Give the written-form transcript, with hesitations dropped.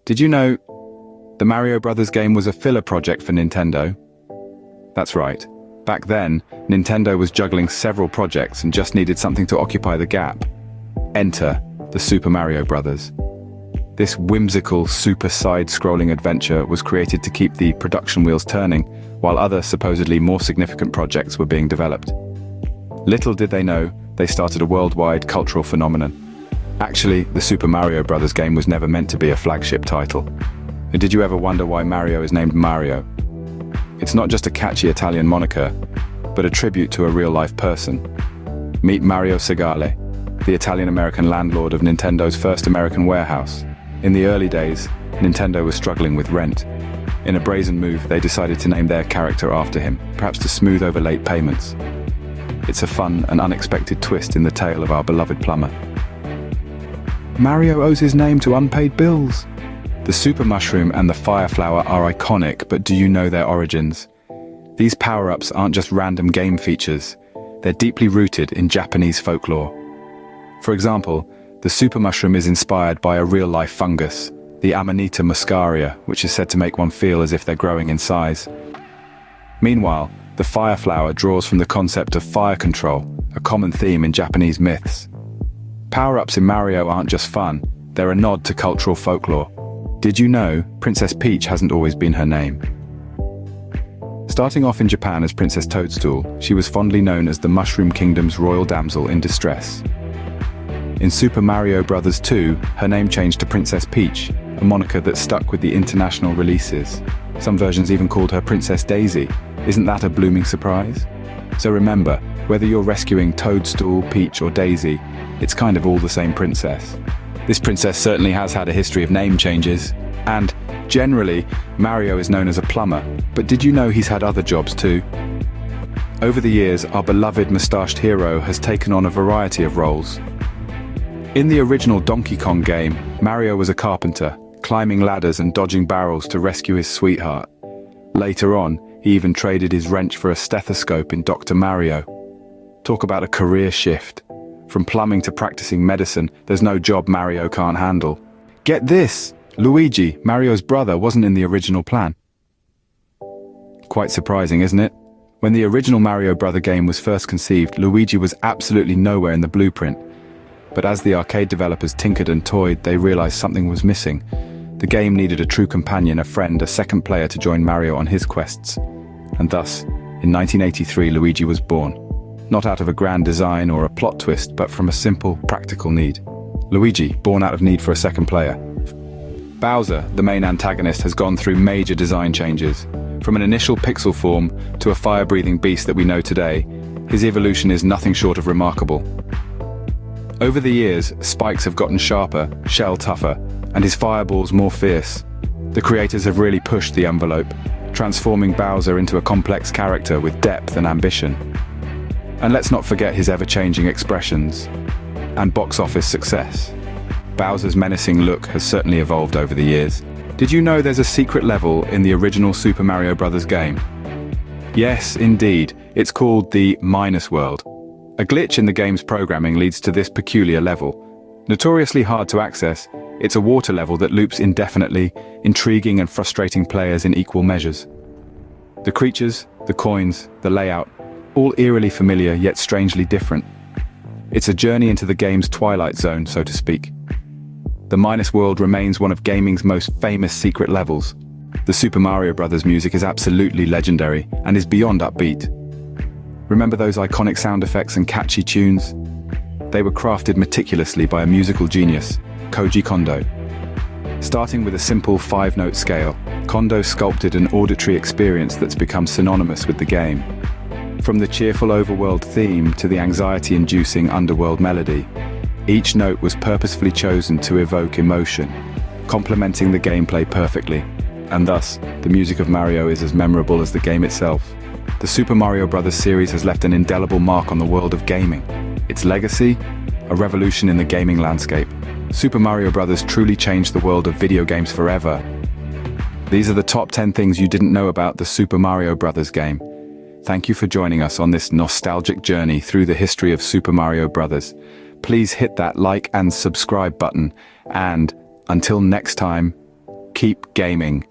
Did you know the Mario Brothers game was a filler project for Nintendo? That's right. Back then, Nintendo was juggling several projects and just needed something to occupy the gap. Enter the Super Mario Brothers. This whimsical, super side-scrolling adventure was created to keep the production wheels turning, while other supposedly more significant projects were being developed. Little did they know, they started a worldwide cultural phenomenon. Actually, the Super Mario Brothers game was never meant to be a flagship title. And did you ever wonder why Mario is named Mario? It's not just a catchy Italian moniker, but a tribute to a real-life person. Meet Mario Segale, the Italian-American landlord of Nintendo's first American warehouse. In the early days, Nintendo was struggling with rent. In a brazen move, they decided to name their character after him, perhaps to smooth over late payments. It's a fun and unexpected twist in the tale of our beloved plumber. Mario owes his name to unpaid bills. The Super Mushroom and the Fire Flower are iconic, but do you know their origins? These power-ups aren't just random game features. They're deeply rooted in Japanese folklore. For example, the Super Mushroom is inspired by a real-life fungus, the Amanita muscaria, which is said to make one feel as if they're growing in size. Meanwhile, the Fire Flower draws from the concept of fire control, a common theme in Japanese myths. Power-ups in Mario aren't just fun, they're a nod to cultural folklore. Did you know Princess Peach hasn't always been her name? Starting off in Japan as Princess Toadstool, she was fondly known as the Mushroom Kingdom's royal damsel in distress. In Super Mario Bros. 2, her name changed to Princess Peach, a moniker that stuck with the international releases. Some versions even called her Princess Daisy. Isn't that a blooming surprise? So remember, whether you're rescuing Toadstool, Peach or Daisy, it's kind of all the same princess. This princess certainly has had a history of name changes, and generally, Mario is known as a plumber, but did you know he's had other jobs too? Over the years, our beloved mustached hero has taken on a variety of roles. In the original Donkey Kong game, Mario was a carpenter, climbing ladders and dodging barrels to rescue his sweetheart. Later on, he even traded his wrench for a stethoscope in Dr. Mario. Talk about a career shift. From plumbing to practicing medicine, there's no job Mario can't handle. Get this! Luigi, Mario's brother, wasn't in the original plan. Quite surprising, isn't it? When the original Mario Brother game was first conceived, Luigi was absolutely nowhere in the blueprint. But as the arcade developers tinkered and toyed, they realized something was missing. The game needed a true companion, a friend, a second player to join Mario on his quests. And thus, in 1983, Luigi was born. Not out of a grand design or a plot twist, but from a simple, practical need. Luigi, born out of need for a second player. Bowser, the main antagonist, has gone through major design changes. From an initial pixel form to a fire-breathing beast that we know today, his evolution is nothing short of remarkable. Over the years, spikes have gotten sharper, shell tougher, and his fireballs more fierce. The creators have really pushed the envelope, transforming Bowser into a complex character with depth and ambition. And let's not forget his ever-changing expressions and box office success. Bowser's menacing look has certainly evolved over the years. Did you know there's a secret level in the original Super Mario Bros. Game? Yes, indeed. It's called the Minus World. A glitch in the game's programming leads to this peculiar level. Notoriously hard to access, it's a water level that loops indefinitely, intriguing and frustrating players in equal measures. The creatures, the coins, the layout, all eerily familiar yet strangely different. It's a journey into the game's twilight zone, so to speak. The Minus World remains one of gaming's most famous secret levels. The Super Mario Bros. Music is absolutely legendary and is beyond upbeat. Remember those iconic sound effects and catchy tunes? They were crafted meticulously by a musical genius, Koji Kondo. Starting with a simple 5-note scale, Kondo sculpted an auditory experience that's become synonymous with the game. From the cheerful overworld theme to the anxiety-inducing underworld melody, each note was purposefully chosen to evoke emotion, complementing the gameplay perfectly. And thus, the music of Mario is as memorable as the game itself. The Super Mario Bros. Series has left an indelible mark on the world of gaming. Its legacy? A revolution in the gaming landscape. Super Mario Bros. Truly changed the world of video games forever. These are the top 10 things you didn't know about the Super Mario Bros. Game. Thank you for joining us on this nostalgic journey through the history of Super Mario Bros. Please hit that like and subscribe button, and until next time, keep gaming.